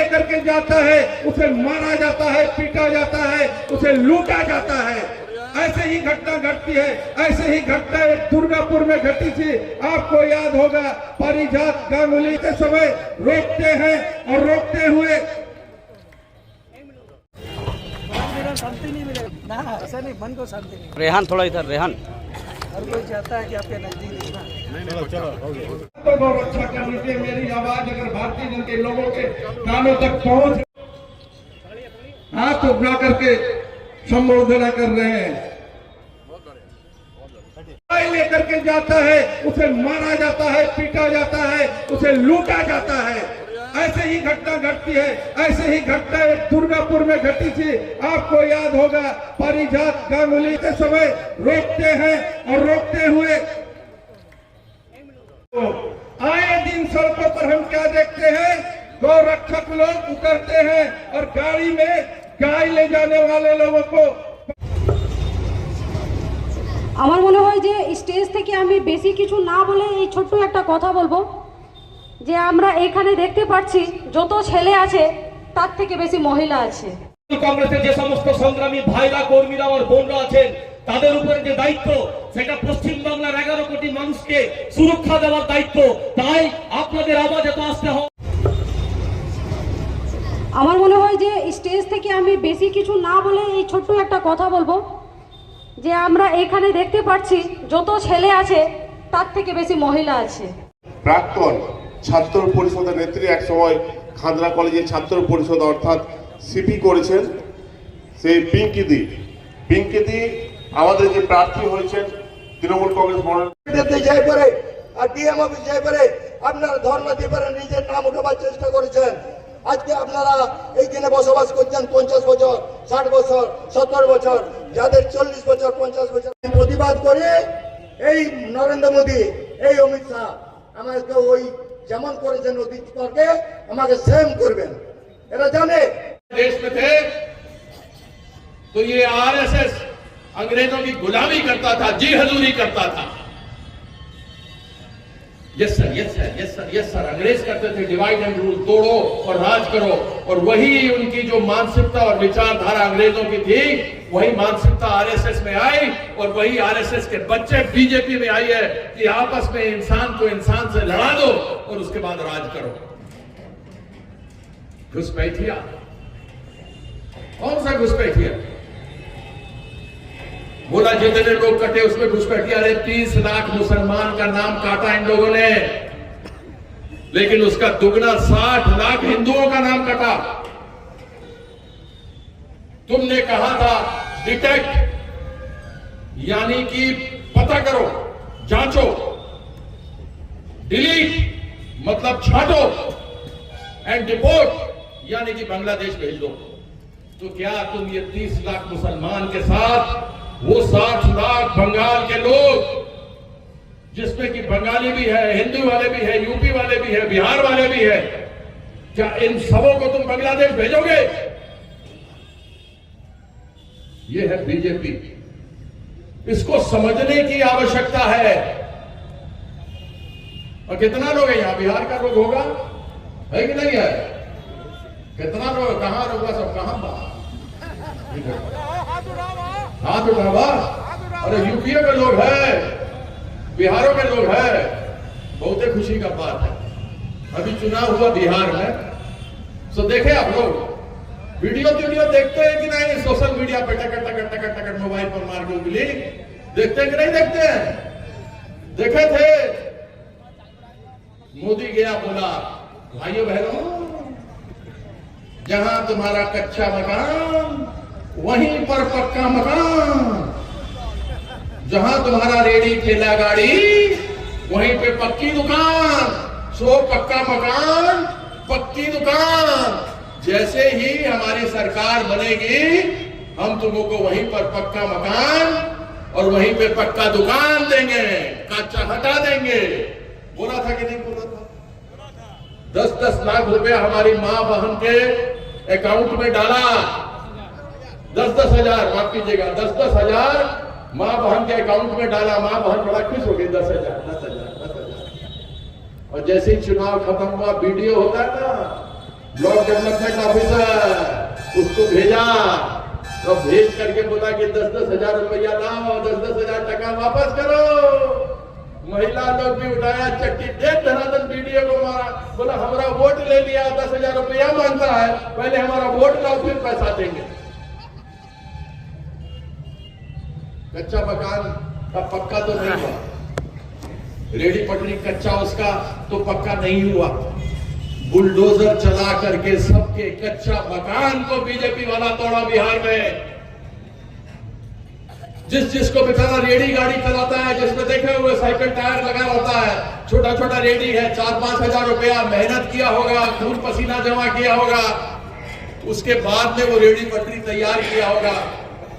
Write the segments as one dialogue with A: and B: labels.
A: लेकर के जाता है उसे मारा जाता है, पीटा जाता है, उसे लूटा जाता है। ऐसे ही घटना घटती है। ऐसे ही घटना एक दुर्गापुर में घटी थी, आपको याद होगा। पारिजात गांगुली के समय रोकते हैं और रोकते हुए
B: शांति नहीं मिलेगा ना, ऐसा नहीं, मन को शांति नहीं।
C: रेहान थोड़ा इधर, रेहान
B: हर कोई चाहता है कि आपके नजदीक देखना।
A: तो गौ रक्षा करनी चाहिए। मेरी आवाज अगर भारतीय जनता के लोगों के कानों तक पहुंच, हाथ उठा करके संबोधना कर रहे हैं। लेकर के जाता है उसे मारा जाता है, पीटा जाता है, उसे लूटा जाता है। ऐसे ही घटना घटती है। ऐसे ही घटना एक दुर्गापुर में घटी थी, आपको याद होगा। पारिजात गांगुली के समय रोकते हैं और रोकते हुए आए दिन सड़कों पर हम क्या देखते हैं, गौ रक्षक लोग उतरते हैं और गाड़ी में गाय ले जाने वाले लोगों को।
D: আমার মনে হয় যে স্টেজ থেকে আমি বেশি কিছু না বলে এই ছোট্ট একটা কথা বলবো যে আমরা এখানে দেখতে পাচ্ছি যত ছেলে আছে তার থেকে বেশি মহিলা আছে।
E: কংগ্রেসের যে সমস্ত সংগ্রামী ভাইরা, কর্মীরা আর বোনরা আছেন, তাদের উপরে যে দায়িত্ব, সেটা পশ্চিম বাংলার 11 কোটি মানুষকে সুরক্ষা দেওয়ার দায়িত্ব। তাই আপনাদের আওয়াজ এত আসতে হবে।
D: আমার মনে হয় যে স্টেজ থেকে আমি বেশি কিছু না বলে এই ছোট্ট একটা কথা বলবো যে আমরা এখানে দেখতে পাচ্ছি যত ছেলে আছে তার থেকে বেশি মহিলা আছে।
F: প্রাক্তন ছাত্র পরিষদের নেত্রী এক সময় খাদরা কলেজের ছাত্র পরিষদ অর্থাৎ সিপি করেছেন সেই পিঙ্কিদি আমাদের যে প্রার্থী হয়েছেন তৃণমূল কংগ্রেস মনোনয়ন
G: যাই পারে আর ডিএম অফিস যাই পারে আপনারা ধর্ণা দিয়ে পারে নিজের নাম উঠাবার চেষ্টা করেছেন। আজকে আপনারা এইখানে বসবাস করছেন 50 বছর, 60 বছর, 70 বছর, যাদের 40 বছর, 50 বছর। প্রতিবাদ করে এই নরেন্দ্র মোদী, এই অমিত শাহ আমাকে ওই যেমন করেছেন অতীত পরকে আমাকে সেম করবেন, এরা জানে।
E: देश में थे तो ये आरएसएस अंग्रेजों की गुलामी करता था, जी हजूरी करता था। Yes sir, yes sir, yes sir, yes sir. अंग्रेज करते थे डिवाइड एंड रूल, तोड़ो और राज करो। और वही उनकी जो मानसिकता और विचारधारा अंग्रेजों की थी, वही मानसिकता आरएसएस में आई और वही आरएसएस के बच्चे बीजेपी में आई है कि आपस में इंसान को इंसान से लड़ा दो और उसके बाद राज करो। घुसपैठिया, कौन सा घुसपैठिया? बोला जितने लोग कटे उसमें घुसपैठिया। अरे 30 लाख मुसलमान का नाम काटा इन लोगों ने, लेकिन उसका दुगना 60 लाख हिंदुओं का नाम कटा। तुमने कहा था डिटेक्ट, यानी कि पता करो, जांचो, डिलीट मतलब छाटो, एंड डिपोर्ट यानी कि बांग्लादेश भेज दो। तो क्या तुम ये 30 लाख मुसलमान के साथ वो 60 लाख बंगाल के लोग, जिसमें कि बंगाली भी है, हिंदू वाले भी है, यूपी वाले भी है, बिहार वाले भी है, क्या इन सबों को तुम बांग्लादेश भेजोगे? ये है बीजेपी। इसको समझने की आवश्यकता है। और कितना लोग है यहां? बिहार का लोग होगा, है कि नहीं है? कितना लोग? कहां होगा सब? कहां हाथ उठावा। अरे यूपी के लोग है, बिहारों के लोग है, बहुत ही खुशी का बात है। अभी चुनाव हुआ बिहार में, तो देखे आप लोग वीडियो देखते हैं कि नहीं? सोशल मीडिया पे टकट टकट टकट टकट मोबाइल पर मार के उंगली देखते हैं कि नहीं देखते हैं? देखे थे। मोदी गया, बोला भाइयों बहनों, जहां तुम्हारा कच्चा मकान वहीं पर पक्का मकान, जहां तुम्हारा रेडी ठेला गाड़ी वहीं पे पक्की दुकान। सो पक्का मकान, पक्की दुकान। जैसे ही हमारी सरकार बनेगी, हम तुमको वहीं पर पक्का मकान और वहीं पे पक्का दुकान देंगे, कच्चा हटा देंगे। बोला था कि नहीं बोला था? 10-10 लाख रुपया हमारी मां बहन के अकाउंट में डाला। 10-10 हजार, माफ कीजिएगा, 10-10 हजार मां बहन के अकाउंट में डाला। मां बहन बड़ा खुश हो गई। 10,000 10,000 10,000। और जैसे ही चुनाव खत्म हुआ, वीडियो होता है ना, ब्लॉक डेवलपमेंट ऑफिसर, उसको भेजा तो भेज करके बोला कि 10-10 हजार रुपया लाओ, 10-10 हजार टका वापस करो। महिला लोग भी उठाया चक्की, एक धनादन वीडियो को मारा, बोला हमारा वोट ले लिया, 10 हजार रुपया मांगता है, पहले हमारा वोट लाओ फिर पैसा देंगे। कच्चा मकान का पक्का तो नहीं हुआ, रेडी पटरी कच्चा उसका तो पक्का नहीं हुआ, बुलडोजर चला करके सबके कच्चा मकान को बीजेपी वाला तोड़ा बिहार में। जिसको बेचारा रेडी गाड़ी चलाता है, जिसमें देखे हुए साइकिल टायर लगा होता है, छोटा छोटा रेडी है, 4-5 हजार रुपया मेहनत किया होगा, खून पसीना जमा किया होगा, उसके बाद में वो रेडी पटरी तैयार किया होगा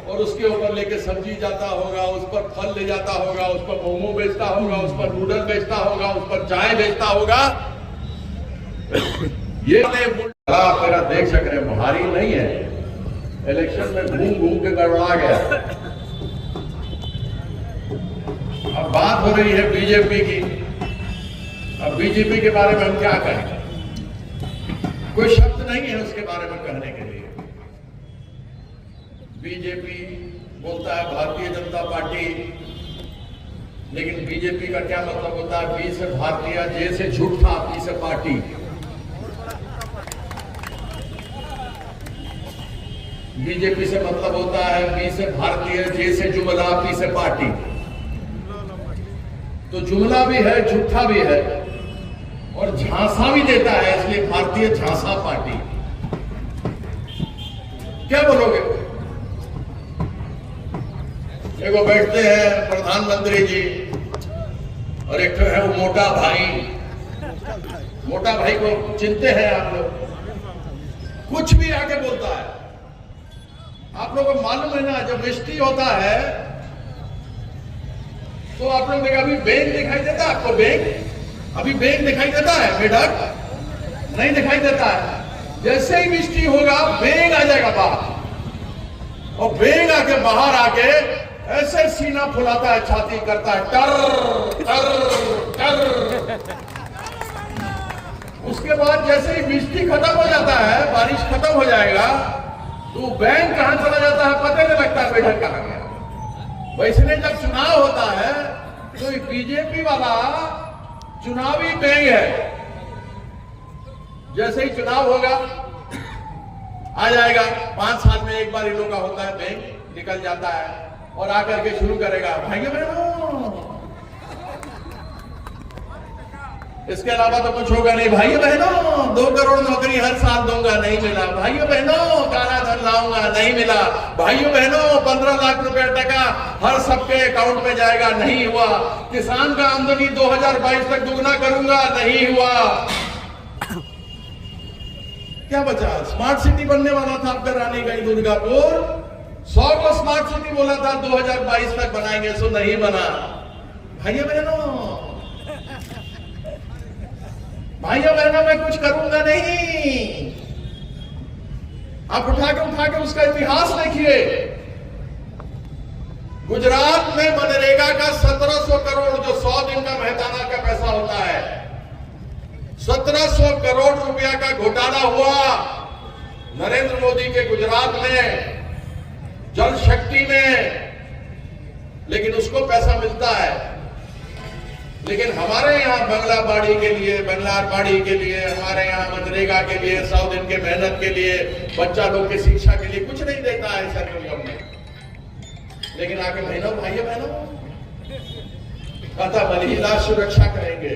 E: और उसके ऊपर लेके सब्जी जाता होगा, उस पर फल ले जाता होगा, उस पर मोमो बेचता होगा, उस पर नूडल बेचता होगा, उस पर चाय बेचता होगा। ये आप मेरा देख सक रहे, भारी नहीं है, इलेक्शन में घूम घूम के गड़बड़ा गया। अब बात हो रही है बीजेपी की। अब बीजेपी के बारे में हम क्या कहें, कोई शब्द नहीं है उसके बारे में कहने के लिए। बीजेपी बोलता है भारतीय जनता पार्टी, लेकिन बीजेपी का क्या मतलब होता है? बी से भारतीय, जे से झूठा, पी से पार्टी। बीजेपी से मतलब होता है बी से भारतीय, जे से जुमला, पी से पार्टी। तो जुमला भी है, झूठा भी है और झांसा भी देता है, इसलिए भारतीय झांसा पार्टी। क्या बोलोगे? एगो बैठते हैं प्रधानमंत्री जी और एक तो है वो मोटा भाई। मोटा भाई को चिंते हैं आप लोग, कुछ भी आके बोलता है। आप लोगों को मालूम है ना, जब मिस्टी होता है तो आप लोग देखा, अभी बैंक दिखाई देता है आपको? बैंक अभी बैंक दिखाई देता है? मेढक नहीं दिखाई देता है। जैसे ही मिस्टी होगा बैंक आ जाएगा बाहर, और बैंक आके बाहर आके ऐसे सीना फुलाता है, छाती करता है टर टर टर। उसके बाद जैसे ही मिस्टी खत्म हो जाता है, बारिश खत्म हो जाएगा, तो बैंक कहां चला जाता है पता नहीं लगता, मेढक कहां गया। वैसे जब चुनाव होता है तो बीजेपी वाला चुनावी बैंक है। जैसे ही चुनाव होगा आ जाएगा, 5 साल में एक बार इन लोगों का होता है, बैंक निकल जाता है और आकर के शुरू करेगा, भाइयों बहनों इसके अलावा तो कुछ होगा नहीं। भाइयों बहनों 2 करोड़ नौकरी हर साल दूंगा, नहीं मिला। भाइयों बहनों काला धन लाऊंगा, नहीं मिला। भाइयों बहनों 15 लाख रुपया टका हर सबके अकाउंट में जाएगा, नहीं हुआ। किसान का आमदनी 2022 तक दुगना करूंगा, नहीं हुआ। क्या बचा? स्मार्ट सिटी बनने वाला था आपका रानीगंज दुर्गापुर, 100 को स्मार्ट सिटी बोला था 2022 तक बनाएंगे, सो नहीं बना। भाइयों बहनों भाइयों बहनों मैं कुछ करूंगा नहीं। आप उठा के उसका इतिहास देखिए। गुजरात में मनरेगा का 1700 करोड़, जो 100 दिन का मेहताना का पैसा होता है, 1700 करोड़ रुपया का घोटाला हुआ नरेंद्र मोदी के गुजरात में जल शक्ति में, लेकिन उसको पैसा मिलता है। लेकिन हमारे यहाँ बंगलाबाड़ी के लिए, बंगलाबाड़ी के लिए, हमारे यहाँ मनरेगा के लिए, 100 दिन के मेहनत के लिए, बच्चा लोग की शिक्षा के लिए कुछ नहीं देता है सेंट्रल गवर्नमेंट। लेकिन आके बहनों भाइयों बहनों कहता महिला सुरक्षा करेंगे।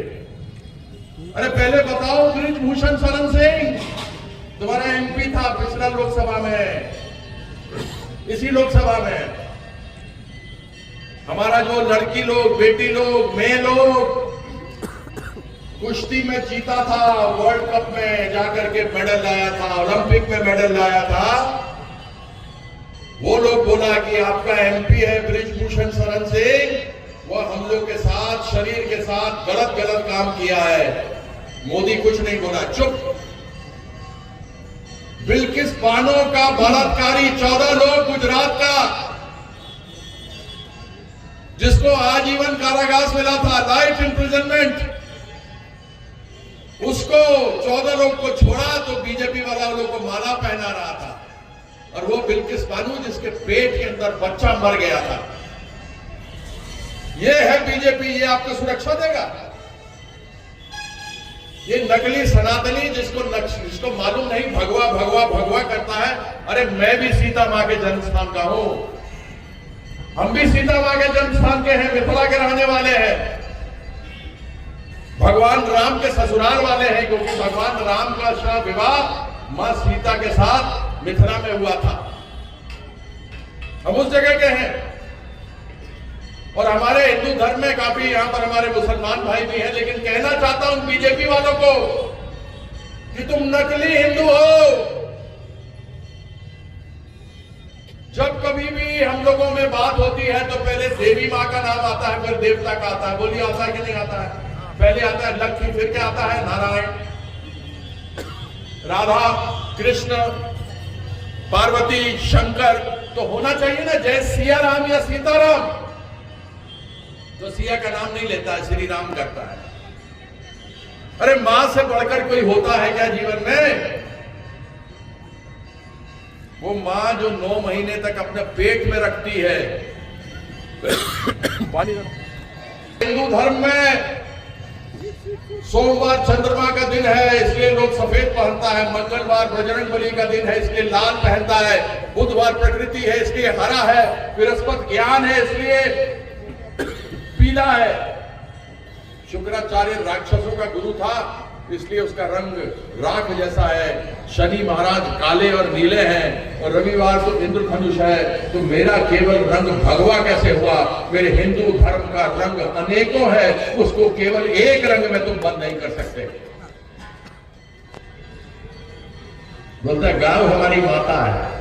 E: अरे पहले बताओ, बृजभूषण शरण सिंह तुम्हारा एमपी था पिछला लोकसभा में, इसी लोकसभा में हमारा जो लड़की लोग, बेटी लोग, मेয়ে लोग कुश्ती में जीता था, वर्ल्ड कप में जाकर के मेडल लाया था, ओलंपिक में मेडल लाया था, वो लोग बोला कि आपका एमपी है बृजभूषण शरण सिंह, वो हम लोग के साथ, शरीर के साथ गलत काम किया है। मोदी कुछ नहीं बोला, चुप। बिल्किस बानो का बलात्कारी 14 लोग गुजरात का, जिसको आजीवन कारावास मिला था, लाइफ इम्प्रिजनमेंट, उसको 14 लोग को छोड़ा तो बीजेपी वाला लोग को माला पहना रहा था, और वो बिल्किस बानो जिसके पेट के अंदर बच्चा मर गया था। ये है बीजेपी, ये आपको सुरक्षा देगा? ये नकली सनातनी जिसको मालूम नहीं भगवा भगवा भगवा करता है। अरे मैं भी सीता मां के जन्म स्थान का हूं, हम भी सीता मां के जन्म स्थान के हैं, मिथिला के रहने वाले हैं, भगवान राम के ससुराल वाले हैं, क्योंकि भगवान राम का विवाह मां सीता के साथ मिथिला में हुआ था। हम उस जगह के हैं। और हमारे हिंदू धर्म में काफी यहां पर हमारे मुसलमान भाई भी हैं, लेकिन कहना चाहता हूं बीजेपी वालों को कि तुम नकली हिंदू हो। जब कभी भी हम लोगों में बात होती है तो पहले देवी मां का नाम आता है, फिर देवता का आता है। बोलिए आता है कि नहीं आता है? पहले आता है लक्ष्मी, फिर क्या आता है? नारायण, राधा, कृष्ण, पार्वती, शंकर। तो होना चाहिए ना जय सिया राम या सीताराम। तो सिया का नाम नहीं लेता है, श्री राम करता है। अरे मां से बढ़कर कोई होता है क्या जीवन में? वो मां जो 9 महीने तक अपने पेट में रखती है। हिंदू धर्म में सोमवार चंद्रमा का दिन है इसलिए लोग सफेद पहनता है, मंगलवार बजरंगबली का दिन है इसलिए लाल पहनता है, बुधवार प्रकृति है इसलिए हरा है, बृहस्पति ज्ञान है इसलिए पीला है, शुक्राचार्य राक्षसों का गुरु था इसलिए उसका रंग राख जैसा है, शनि महाराज काले और नीले हैं, और रविवार तो इंद्रधनुष है। तो मेरा केवल रंग भगवा कैसे हुआ? मेरे हिंदू धर्म का रंग अनेकों है, उसको केवल एक रंग में तुम बंद नहीं कर सकते। बोलता है गांव हमारी माता है,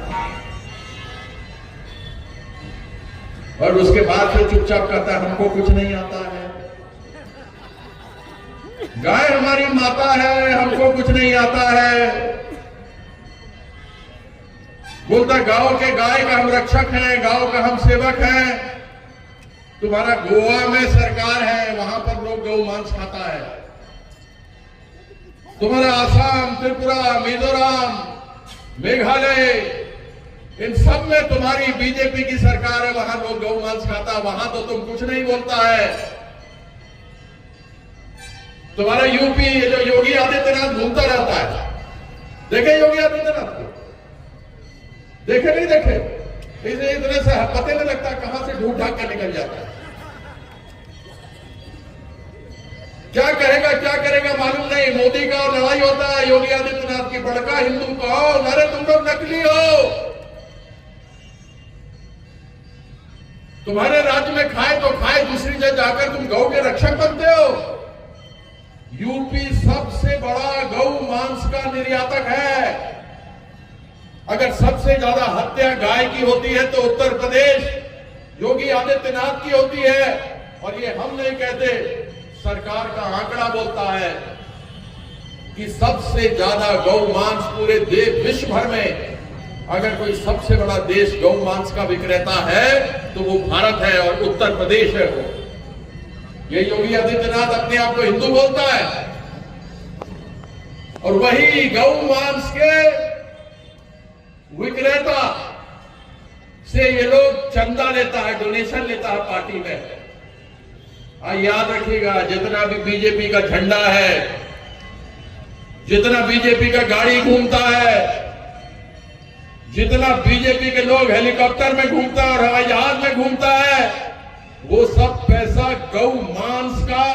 E: और उसके बाद फिर चुपचाप कहता है हमको कुछ नहीं आता है। गाय हमारी माता है, हमको कुछ नहीं आता है। बोलता गांव के गाय का हम रक्षक हैं, गांव का हम सेवक हैं। तुम्हारा गोवा में सरकार है, वहां पर लोग गौ मांस खाता है। तुम्हारा आसाम, त्रिपुरा, मिजोरम, मेघालय, इन सब में तुम्हारी बीजेपी की सरकार है, वहां लोग गौ मांस खाता, वहां तो तुम कुछ नहीं बोलता है। तुम्हारा यूपी जो योगी आदित्यनाथ घूमता रहता है, देखे योगी आदित्यनाथ को? देखे नहीं देखे? इसे इतने से पता नहीं लगता कहां से ढूंढ ढाक कर निकल जाता है। क्या करेगा मालूम नहीं। मोदी का और लड़ाई होता है योगी आदित्यनाथ की, बड़का हिंदू कौन? अरे तुम लोग नकली हो। तुम्हारे राज्य में खाए तो खाए, दूसरी जगह जाकर तुम गौ के रक्षक बनते हो। यूपी सबसे बड़ा गौ मांस का निर्यातक है। अगर सबसे ज्यादा हत्या गाय की होती है तो उत्तर प्रदेश योगी आदित्यनाथ की होती है। और ये हम नहीं कहते, सरकार का आंकड़ा बोलता है कि सबसे ज्यादा गौ मांस पूरे देश विश्व भर में, अगर कोई सबसे बड़ा देश गौ मांस का विक्रेता है तो वो भारत है और उत्तर प्रदेश है। वो ये योगी आदित्यनाथ अपने आप को हिंदू बोलता है, और वही गौ मांस के विक्रेता से ये लोग चंदा लेता है, डोनेशन लेता है पार्टी में। याद रखिएगा, जितना भी बीजेपी का झंडा है, जितना बीजेपी का गाड़ी घूमता है, जितना बीजेपी के लोग हेलीकॉप्टर में घूमता है और हवाई जहाज में घूमता है, वो सब पैसा गौ मांस का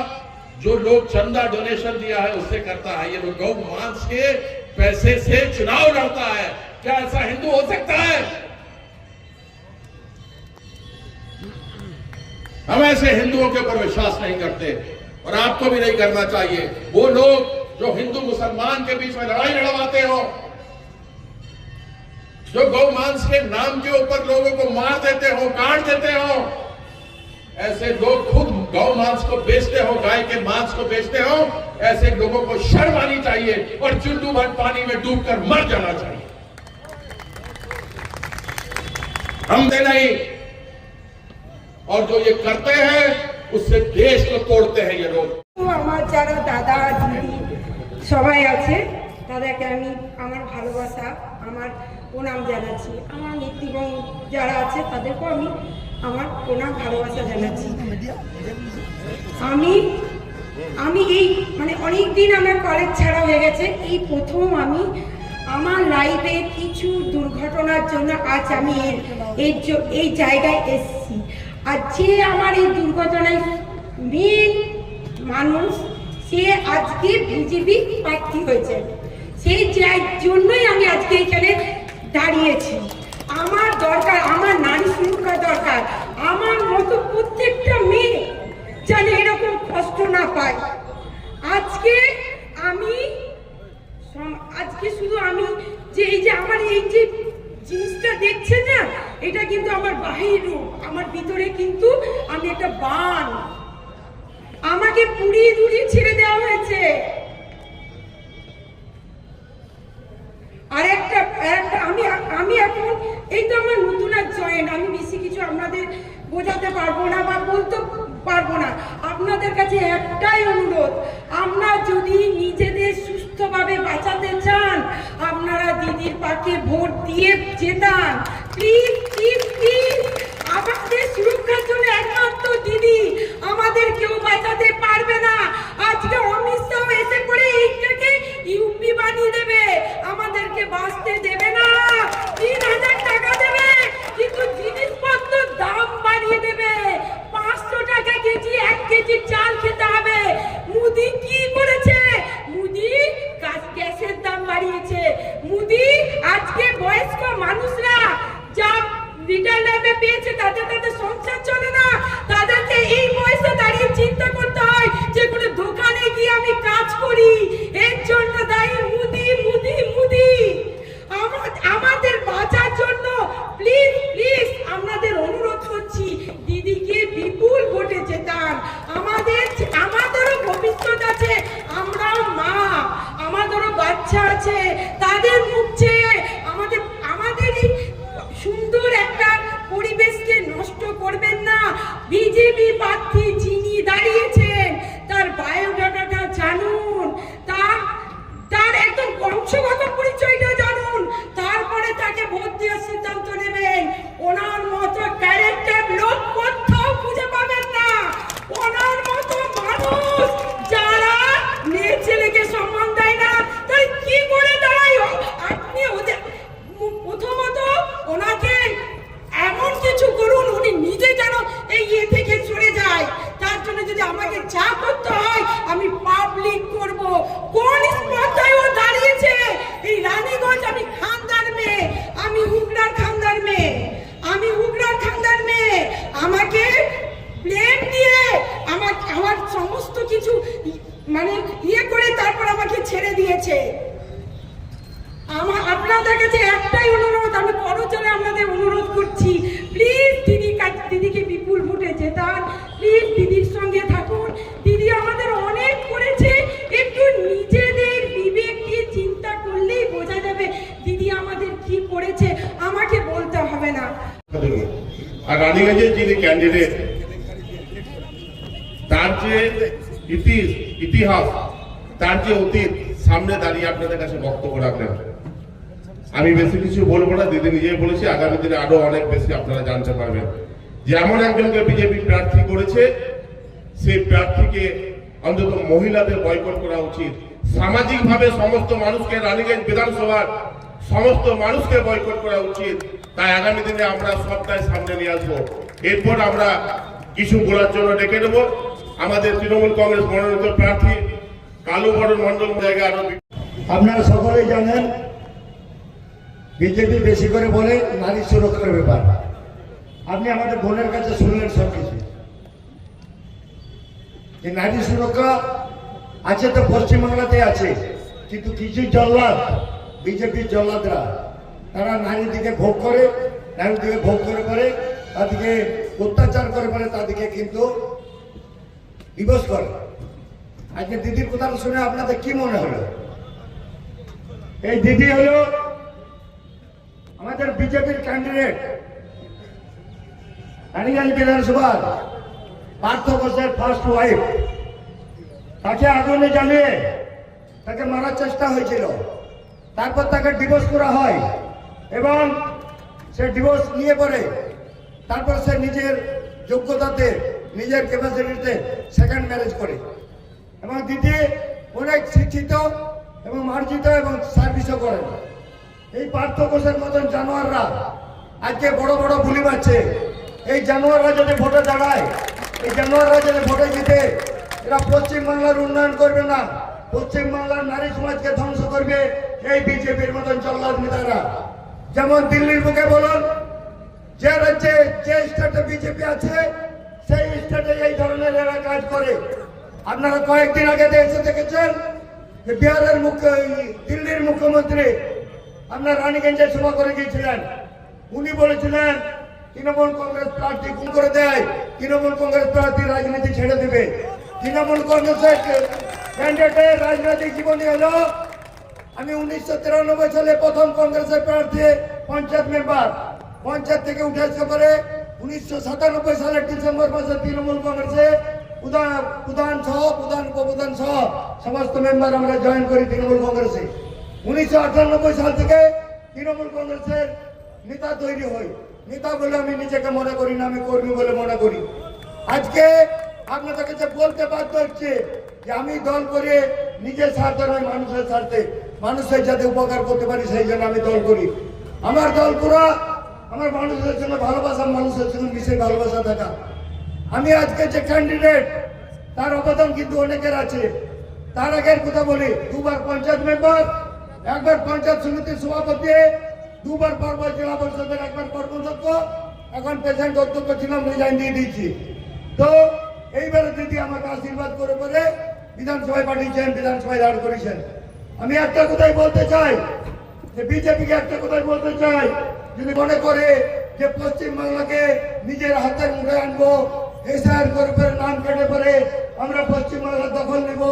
E: जो लोग चंदा डोनेशन दिया है उससे करता है। ये लोग गौ मांस के पैसे से चुनाव लड़ता है। क्या ऐसा हिंदू हो सकता है? हम ऐसे हिंदुओं के ऊपर विश्वास नहीं करते, और आपको भी नहीं करना चाहिए। वो लोग जो हिंदू मुसलमान के बीच में लड़ाई लड़वाते हो, जो गौ मांस के नाम के ऊपर लोगों को मार देते हो, काट देते हो, ऐसे लोग खुद गौ मांस को बेचते हो, गाय के मांस को बेचते हो, ऐसे लोगों को शर्म आनी चाहिए और चुल्लू भर पानी में डूबकर मर जाना चाहिए। हम दे नहीं, और जो ये करते हैं उससे देश को तोड़ते हैं ये लोग।
C: અમારા દાદા દીદી সবাই আছে তাদেরকে আমি আমার ভালোবাসা আমার প্রণাম জানাচ্ছি। আমার নেতৃগণ যারা আছে তাদেরকেও আমি আমার প্রণাম ভালোবাসা জানাচ্ছি। আমি এই মানে অনেক দিন আমার কলেজ ছাড়া হয়ে গেছে, এই প্রথম আমি আমার লাইফে কিছু দুর্ঘটনার জন্য আজ আমি এই জায়গায় এসেছি। আর যে আমার এই দুর্ঘটনায় মেন মানুষ সে আজকে বিজেপি প্রার্থী হয়েছে, সেই জন্যই আমি আজকে এখানে দাঁড়িয়েছি। আমার দরকার, আমার নারী সুরক্ষা দরকার। আমার মতো প্রত্যেকটা মেয়ে যেন এরকম কষ্ট না পায়। আজকে শুধু আমি যে এই যে আমার এই যে জিনিসটা দেখছেন না, এটা কিন্তু আমার বাহির রূপ, আমার ভিতরে কিন্তু আমি একটা বান, আমাকে পুড়িয়ে দুড়িয়ে ছেড়ে দেওয়া হয়েছে। আর একটা আমি এখন এই তো আমার নতুন আর জয়েন, আমি বেশি কিছু আপনাদের বোঝাতে পারবো না বা বলতে পারবো না। আপনাদের কাছে একটাই অনুরোধ, আমরা যদি নিজেদের সুস্থভাবে বাঁচাতে চান আপনারা দিদির পাশে ভোট দিয়ে জেতান। প্লিজ প্লিজ প্লিজ, আমাদের সুরক্ষার জন্য একমাত্র দিদি, আমাদের কেউ বাঁচাতে পারবে না। আজকে অমিত শাহ এসে পড়ে এইটাকে ইউপি বানিয়ে দেবে, আমাদেরকে বাঁচতে দেবে না। 3000 টাকা দেবে কিন্তু জিনিসপত্রের দাম বাড়িয়ে দেবে। 500 টাকা কেজি 1 কেজি চাল খেতে হবে। মোদি কি করেছে? মোদি গ্যাসের দাম বাড়িয়েছে। মোদি আজকে বয়স্ক মানুষরা যা রিটার্ন লাইফে পেয়েছে তাদের সংসার চলে না, তাদেরকে এই বয়সে দাঁড়িয়ে চিন্তা করতে হয় যে কোনো দোকানে গিয়ে আমি কাজ করি। এর জন্য দায়ী মোদি মোদি মোদি। আমাদের বাঁচার জন্য প্লিজ প্লিজ আপনাদের অনুরোধ করছি, দিদিকে বিপুল ভোটে জেতান। আমাদেরও ভবিষ্যৎ আছে, আমরাও মা, আমাদেরও বাচ্চা আছে, তাদের মুখ চেয়ে আমাদের এই সুন্দর একটা পরিবেশকে নষ্ট করবেন না। বিজেপি প্রার্থী যিনি দাঁড়িয়েছেন তার বায়োডাটাটা জানুন, তার একদম বংশগত পরিচয়টা জানুন, তারপরে তাকে ভোট দেওয়ার সিদ্ধান্ত নেবেন। ওনার মতো ক্যারেক্টার লোক কোথাও খুঁজে পাবেন না। ওনার মতো মানুষ যারা মেয়ে ছেলেকে সম্মান দেয় না, তাই কি করে দাঁড়ায়? আপনি ওদের প্রথমত ওনাকে এমন কিছু করুন উনি নিজে যেন এই থেকে সরে যায়। তার জন্য যদি আমাকে যা করতে হয় আমি পাবলিক করব। কোন স্পর্ধায় ও দাঁড়িয়েছে? এই রানীগঞ্জ, আমি খানদার মেয়ে, আমি উগরার খানদার মেয়ে, আমাকে প্লেন দিয়ে আমার সমস্ত কিছু মানে করে তারপর আমাকে ছেড়ে দিয়েছে। আপনাদের কাছে একটাই অনুরোধ, আমি করজোরে আপনাদের অনুরোধ করছি, প্লিজ দিদিকে বিপুল ভোটে জেতান। প্লিজ দিদির সঙ্গে থাকুন। দিদি আমাদের অনেক করেছে, একটু নিজেদের বিবেক দিয়ে চিন্তা করলেই বোঝা যাবে দিদি আমাদের কি করেছে, আমাকে বলতে হবে না।
F: আর রানীগঞ্জের যিনি ক্যান্ডিডেট, তার যে ইতিহাস, তার যে অতীত সামনে দাঁড়িয়ে আপনাদের কাছে বক্তব্য রাখলেন। আমি বেশি কিছু বলবো না, দিদি নিজেই বলেছি, আগামী দিনে আরো অনেক বেশি আপনারা জানতে পারবেন যে এমন একজনকে বিজেপি প্রার্থী করেছে, সেই প্রার্থীকে অন্তত মহিলাদের বয়কট করা উচিত। সামাজিক ভাবে সমস্ত মানুষকে, রানীগঞ্জ বিধানসভার সমস্ত মানুষকে বয়কট করা উচিত। তাই আগামী দিনে আমরা সবটাই সামনে নিয়ে আসবো। এরপর আমরা কিছু বলার জন্য ডেকে নেব আমাদের তৃণমূল কংগ্রেস মনোনীত প্রার্থী কালু বরণ মন্ডল জায়গা। আরো
G: আপনারা সকলেই জানেন বিজেপি বেশি করে বলে নারী সুরক্ষার ব্যাপার। আপনি আমাদের বোনের কাছে শুনলেন সবকিছু, যে নারী সুরক্ষা আছে তো পশ্চিমবাংলাতে আছে, কিন্তু কিছু জল্লাদ, বিজেপির জল্লাদরা, তারা নারীদিকে ভোগ করে, নারীদিকে ভোগ করে তাদেরকে অত্যাচার করে তাদেরকে কিন্তু দিবস করে। আজকে দিদির কথা শুনে আপনাদের কি মনে হলো? এই দিদি হলো আমাদের বিজেপির ক্যান্ডিডেট, রানীগঞ্জ বিধানসভার পার্থ ঘোষের ফার্স্ট ওয়াইফ। তাকে আগুনে জ্বালিয়ে তাকে মারার চেষ্টা হয়েছিল। তারপর তাকে ডিভোর্স করা হয় এবং সে ডিভোর্স নিয়ে পরে তারপর সে নিজের যোগ্যতাতে নিজের ক্যাপাসিটিতে সেকেন্ড ম্যারেজ করে এবং দিদি অনেক শিক্ষিত এবং মার্জিত এবং সার্ভিসও করেন। এই পার্থ ঘোষের মতন জানোয়াররা আজকে বড় বড় বুলি মারছে। এই জানোয়াররা যদি ভোটে দাঁড়ায়, এই জানোয়াররা যদি ভোটে জিতে, এরা পশ্চিমবাংলার উন্নয়ন করবে না, পশ্চিমবাংলার নারী সমাজকে ধ্বংস করবে এই বিজেপির মতন জল্লাদ নেতারা। যেমন দিল্লির বুকে বলুন, যে রাজ্যে যে স্টেটে বিজেপি আছে সেই স্টেটে এই ধরনের এরা কাজ করে। আপনারা কয়েকদিন আগে এসে দেখেছেন যে বিহারের দিল্লির মুখ্যমন্ত্রী আপনার রানীগঞ্জে সভা করে গিয়েছিলেন। উনি বলেছিলেন তৃণমূল কংগ্রেস প্রার্থী গুম করে দেয়, তৃণমূল কংগ্রেস প্রার্থী রাজনীতি ছেড়ে দেবে। তৃণমূল কংগ্রেসের ক্যান্ডিডেটের রাজনৈতিক জীবনী হলো, আমি 1993 সালে প্রথম কংগ্রেসের প্রার্থী পঞ্চায়েত মেম্বার, পঞ্চায়েত থেকে উঠে আসতে পারে 1997 সালের ডিসেম্বর মাসে তৃণমূল কংগ্রেসে প্রধান সহ প্রধান উপপ্রধান সহ সমস্ত মেম্বার আমরা জয়েন করি তৃণমূল কংগ্রেসে। 1998 সাল থেকে তৃণমূল কংগ্রেসের নেতা তৈরি হই। নেতা বলে আমি নিজেকে মনে করি না, আমি কর্মী বলে মনে করি। আজকে আপনাদের কাছে বলতে বাধ্য হচ্ছে যে আমি দল করে নিজের স্বার্থে নয়, মানুষের স্বার্থে, মানুষের যাতে উপকার করতে পারি সেই জন্য আমি দল করি। আমার দল করা আমার মানুষের জন্য ভালোবাসা, মানুষের সঙ্গে মিশে ভালোবাসা থাকা। আমি আজকে যে ক্যান্ডিডেট তার অবদান কিন্তু অনেকের আছে। তার আগের কথা বলি, দুবার পঞ্চায়েত মেম্বার, একবার পঞ্চায়েত সমিতির সভাপতি, দুবার পর্বত জেলা পরিষদের একবার কর্মদক্ষ, এখন প্রেসিডেন্ট অধ্যক্ষ ছিলাম, রিজাইন দিয়ে দিয়েছি। তো এইবারে দিদি আমাকে আশীর্বাদ করে করে বিধানসভায় পাঠিয়েছেন, বিধানসভায় দাঁড় করেছেন। আমি একটা কথাই বলতে চাই যে বিজেপিকে একটা কথাই বলতে চাই, যদি মনে করে যে পশ্চিমবাংলাকে নিজের হাতের মুঠে আনবো, এসআর করে নাম কেটে পরে আমরা পশ্চিমবাংলার দখল নেব,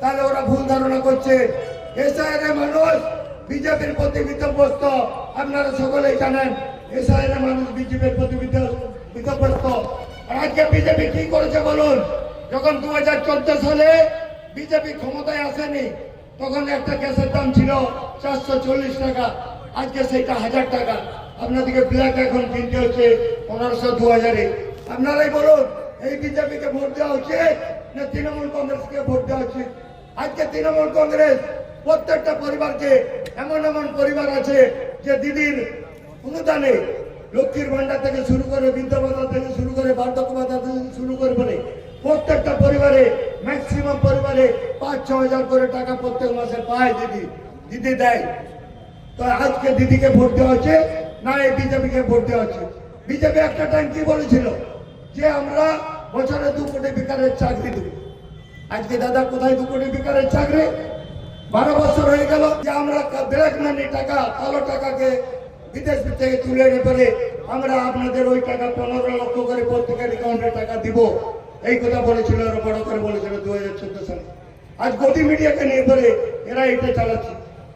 G: তাহলে ওরা ভুল ধারণা করছে। এসআর মানুষ বিজেপির প্রতি বিতব্যস্ত, আপনারা সকলেই জানেন। এসআর মানুষ বিজেপির প্রতি বিতব্যস্ত। আর আজকে বিজেপি কি করেছে বলুন? যখন 2014 সালে বিজেপি ক্ষমতায় আসেনি, তখন একটা গ্যাসের দাম ছিল 440 টাকা, আজকে সেইটা 1000 টাকা। আপনাদেরকে ব্ল্যাক এখন কিনতে হচ্ছে 1500, 2000-এ। আপনারাই বলুন, এই বিজেপিকে ভোট দেওয়া উচিত না তৃণমূল কংগ্রেসকে ভোট দেওয়া উচিত? আজকে তৃণমূল কংগ্রেস প্রত্যেকটা পরিবারকে, এমন এমন পরিবার আছে যে দিদির অনুদানে লক্ষ্মীর ভান্ডার থেকে শুরু করে, বৃদ্ধ ভাতা থেকে শুরু করে, বার্ধক্য ভাতা থেকে শুরু করে বলে প্রত্যেকটা পরিবারে, ম্যাক্সিমাম পরিবারে 5-6 হাজার করে টাকা প্রত্যেক মাসে পায় দিদি দেয়। তো আজকে দিদিকে ভোট দেওয়া হচ্ছে না এই বিজেপিকে ভোট দেওয়া হচ্ছে? বিজেপি একটা টাইম কি বলেছিল যে আমরা বছরে 2 কোটি বেকারের চাকরি দেব। আজকে দাদা কোথায় 2 কোটি বেকারের চাকরি? 12 বছর হয়ে গেল যে আমরা ব্ল্যাক মানি টাকা, কালো টাকাকে বিদেশ থেকে তুলে এনে পরে আমরা আপনাদের ওই টাকা 15 লক্ষ করে প্রত্যেকের অ্যাকাউন্টে টাকা দিব, এই কথা বলেছিল, আরো বড় করে বলেছিল 2014 সালে। আজ গতি মিডিয়াকে নিয়ে পরে এরা এটা চালাচ্ছে।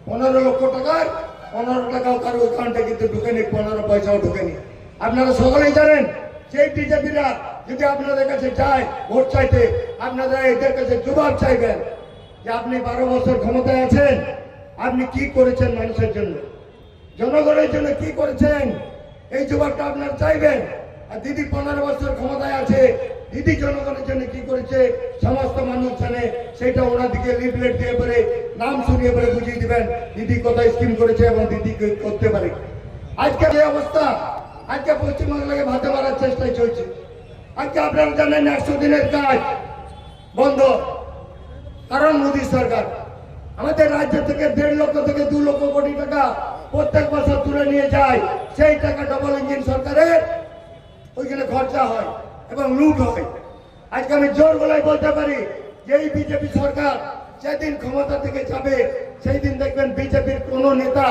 G: 15 লক্ষ টাকার 15 টাকাও কারো অ্যাকাউন্টে কিন্তু ঢুকেনি, 15 পয়সাও ঢুকেনি। আপনারা সকলেই জানেন যে বিজেপিরা যদি আপনাদের কাছে যায় ভোট চাইতে, আপনারা এদের কাছে জবাব চাইবেন যে আপনি 12 বছর ক্ষমতায় আছেন, আপনি কি করেছেন মানুষের জন্য, জনগণের জন্য কি করেছেন, এই জবাবটা আপনারা চাইবেন। আর দিদি 15 বছর ক্ষমতায় আছে, দিদি জনগণের জন্য কি করেছে সমস্ত মানুষ জানে, সেটা ওনাদিকে লিফলেট দিয়ে পরে, নাম শুনিয়ে পরে বুঝিয়ে দিবেন দিদি কত স্কিম করেছে এবং দিদি করতে পারে। আজকে যে অবস্থা, আজকে পশ্চিমবাংলাকে ভাতে মারার চেষ্টায় চলছে। আজকে আপনারা জানেন 100 দিনের কাজ বন্ধ, কারণ মোদী সরকার আমাদের রাজ্য থেকে 1.5 লক্ষ থেকে 2 লক্ষ কোটি টাকা প্রত্যেক বছর তুলে নিয়ে যায়। সেই টাকা ডবল ইঞ্জিন সরকারের ওইখানে খরচা হয় এবং লুট হয়। আজকে আমি জোর গলায় বলতে পারি যে এই বিজেপি সরকার যেদিন ক্ষমতা থেকে যাবে সেই দিন দেখবেন বিজেপির কোন নেতা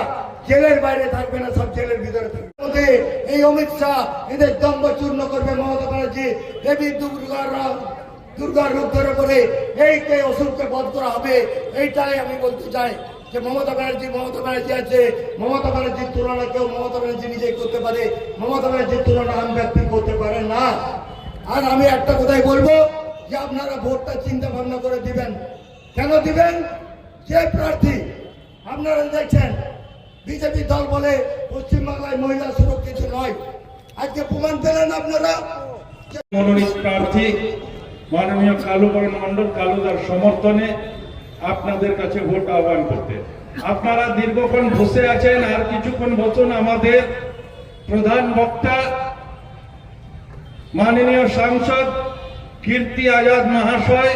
G: জেলের বাইরে থাকবে না, সব জেলের ভিতরে থাকবে। এই অমিত শাহ এদের দম্ভ চূর্ণ করবে। মমতা ব্যানার্জি দেবী দুর্গার রূপ ধরে পড়ে এইকে অসুরকে বধ করা হবে। এইটাই আমি বলতে চাই যে মমতা ব্যানার্জি আছে, মমতা ব্যানার্জির তুলনা কেউ মমতা ব্যানার্জি নিজেই করতে পারে, মমতা ব্যানার্জির তুলনা আম ব্যক্তি করতে পারেন না। আর আমি একটা কথাই বলবো যে আপনারা ভোটটা চিন্তা ভাবনা করে দিবেন। কেন দিবেন? যে প্রার্থী আপনারা দেখছেন বিজেপি দল বলে পশ্চিমবাংলায় মহিলা সুরক্ষিত নয়, আজকে প্রমাণ পেলেন আপনারা।
A: মনোনীত প্রার্থী মাননীয় কালুবরণ মণ্ডল কালুদার সমর্থনে আপনাদের কাছে ভোট আহ্বান করতে। আপনারা দীর্ঘক্ষণ বসে আছেন, আর কিছুক্ষণ বসুন। আমাদের প্রধান বক্তা মাননীয় সাংসদ কীর্তি আজাদ মহাশয়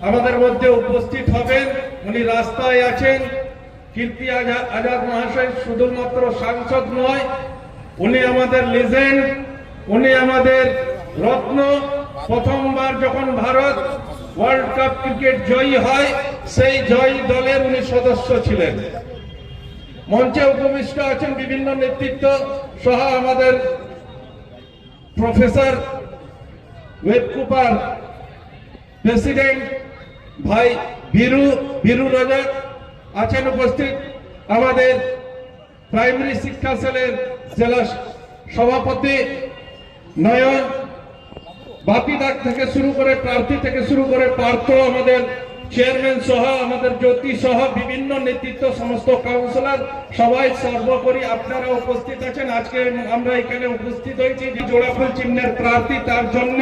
A: আমাদের মধ্যে উপস্থিত হবেন। উনি রাস্তায় আছেন। কীর্তি আজাদ মহাশয় শুধুমাত্র সাংসদ নয়, উনি আমাদের লিজেন্ড, উনি আমাদের রত্ন। প্রথমবার যখন ভারত ওয়ার্ল্ড কাপ ক্রিকেট জয়ী হয়, সেই জয়ী দলের উনি সদস্য ছিলেন। মঞ্চে উপবিষ্ট আছেন বিভিন্ন নেতৃত্ব সহ আমাদের প্রফেসর ওয়েবকুপার প্রেসিডেন্ট ভাই বীরু রাজা আছেন উপস্থিত। আমাদের প্রাইমারি শিক্ষা সেলের জেলা সভাপতি নয়ন, বাপিদার থেকে শুরু করে প্রার্থী থেকে শুরু করে পার্থ, আমাদের চেয়ারম্যান সহ আমাদের জ্যোতি সহ বিভিন্ন নেতৃত্ব, সমস্ত কাউন্সিলর, সবাই সর্বোপরি আপনারা উপস্থিত আছেন। আজকে আমরা এখানে উপস্থিত হয়েছি যে জোড়াফুল চিহ্নের প্রার্থী, তার জন্য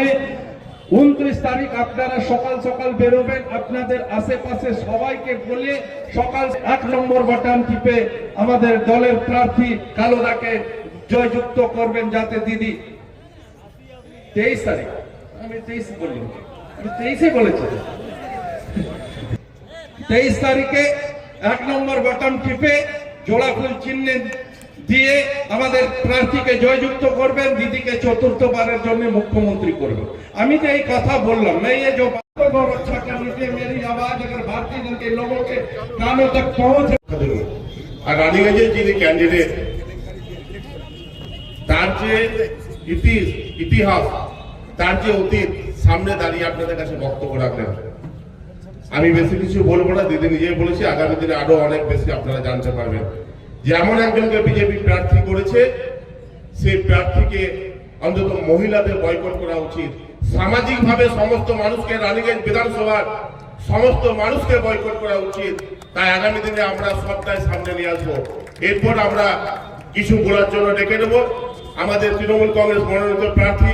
A: 29 তারিখ আপনারা সকাল সকাল বেরোবেন। আপনাদের আশেপাশে সবাইকে বলে সকাল 8 নম্বর বাটন টিপে আমাদের দলের প্রার্থী কালুদাকে জয়যুক্ত করবেন, যাতে দিদি 23 তারিখ, আমি 23 বললাম, আমি 23 বলেছি, 23 তারিখে 1 নম্বর বাটন টিপে জোড়াফুল চিহ্ন দিয়ে আমাদের প্রার্থীকে জয়যুক্ত করবেন, দিদিকে চতুর্থবারের জন্য মুখ্যমন্ত্রী করবেন। আমি যে এই কথা বললাম, मैं ये जो बातों को रक्षा करने के मेरी आवाज अगर भारतीय जनता के लोगों के कानों तक पहुंचे।
F: আর রানীগঞ্জের যিনি ক্যান্ডিডেট, তার যে ইতিহাস, তার যে অতীত সামনে দাঁড়িয়ে আপনাদের কাছে বক্তব্য রাখলেন। আমি বেশি কিছু বলবো না, দিদি নিজেই বলেছি, আগামী দিনে আরো অনেক বেশি আপনারা জানতে পারবেন। যে এমন একজনকে বিজেপি প্রার্থী করেছে, সেই প্রার্থীকে অন্তত মহিলাদের বয়কট করা উচিত। সামাজিক ভাবে সমস্ত মানুষকে, রানীগঞ্জ বিধানসভার সমস্ত মানুষকে বয়কট করা উচিত। তাই আগামী দিনে আমরা সবটাই সামনে নিয়ে আসবো। এরপর আমরা কিছু বলার জন্য ডেকে নেব আমাদের তৃণমূল কংগ্রেস মনোনীত প্রার্থী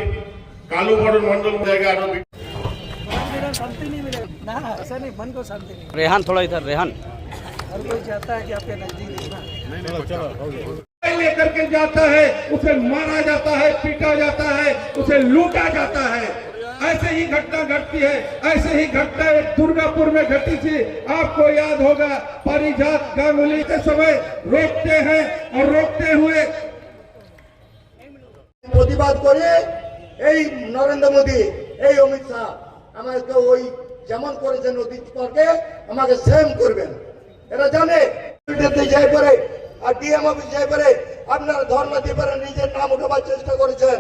F: কালুবরণ মণ্ডল জায়গায় আরো
B: शांति नहीं मिलेगी ना, ऐसा नहीं, मन को शांति नहीं।
H: रेहान थोड़ा इधर, रेहान
B: हर कोई चाहता है कि आपके नजदीक रहना।
A: लेकर के जाता है, उसे मारा जाता है, पीटा जाता है, उसे लूटा जाता है। ऐसे ही घटना घटती है। ऐसे ही घटना एक दुर्गापुर में घटी थी, आपको याद होगा। पारिजात गांगुली के समय रोकते हैं और रोकते हुए
G: প্রতিবাদ করে এই নরেন্দ্র মোদী, এই অমিত শাহ আমাকে ওই যেমন করেছেন অতীত পর্বে আমাকে সেম করবেন। এরা জানে যাই পারে আর ডিএম অফিস যাই পারে, আপনারা ধর্ণা দিয়ে পারে নিজের নাম উঠাবার চেষ্টা করেছেন।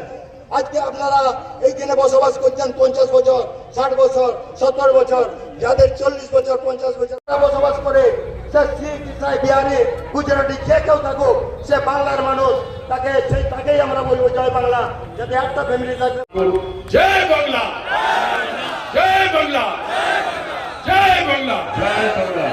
G: আজকে আপনারা এই দিনে বসবাস করছেন 50 বছর, 60 বছর, 70 বছর, যাদের 40 বছর, 50 বছর বসবাস করে, সে শিখ, ইসাই, বিহারি, গুজরাটি যে কেউ থাকুক, সে বাংলার মানুষ। তাকেই আমরা বলবো জয় বাংলা, যাতে একটা ফ্যামিলি থাকে।
E: জয় বাংলা, জয় বাংলা, জয় বাংলা, জয় বাংলা।